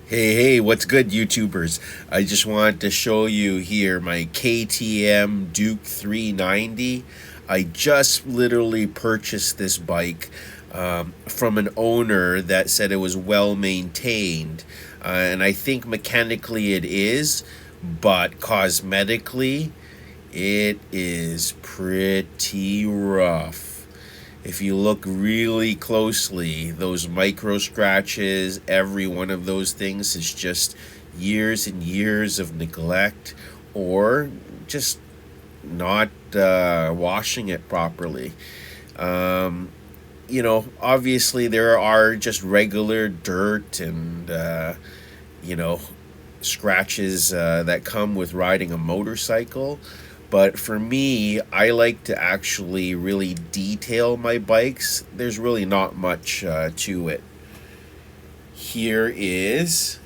Hey, what's good, YouTubers? I just wanted to show you here my KTM Duke 390. I just literally purchased this bike from an owner that said it was well maintained. And I think mechanically it is, but cosmetically, it is pretty rough. If you look really closely, those micro scratches, every one of those things is just years and years of neglect or just not washing it properly. Um, Obviously, there are just regular dirt and, you know, scratches that come with riding a motorcycle. But for me, I like to actually really detail my bikes. There's really not much to it. Here is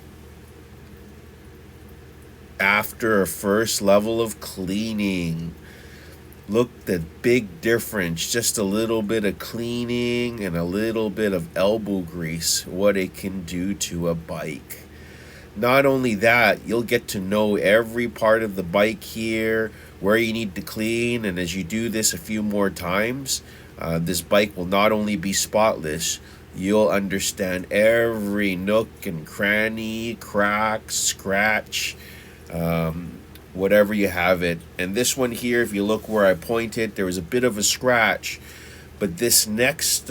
after a first level of cleaning. Look, the big difference. Just a little bit of cleaning and a little bit of elbow grease, what it can do to a bike. Not only that, you'll get to know every part of the bike here, where you need to clean, and as you do this a few more times, this bike will not only be spotless, you'll understand every nook and cranny, crack, scratch, whatever you have it. And this one here, if you look where I pointed, there was a bit of a scratch. But this next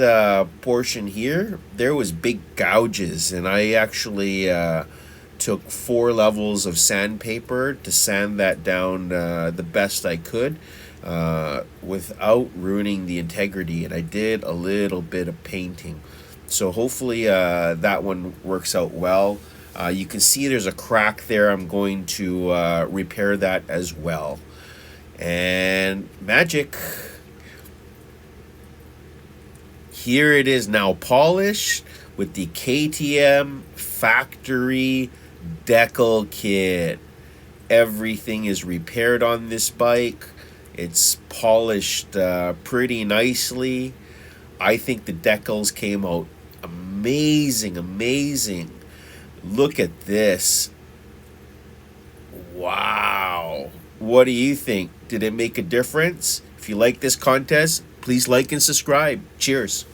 portion here, there was big gouges, and I actually took 4 levels of sandpaper to sand that down the best I could without ruining the integrity. And I did a little bit of painting. So hopefully that one works out well. You can see there's a crack there. I'm going to repair that as well. And magic. Here it is now polished with the KTM factory Decal kit. Everything is repaired on this bike. It's polished pretty nicely. I think the decals came out amazing. Look at this. Wow. What do you think? Did it make a difference? If you like this contest, please like and subscribe. Cheers.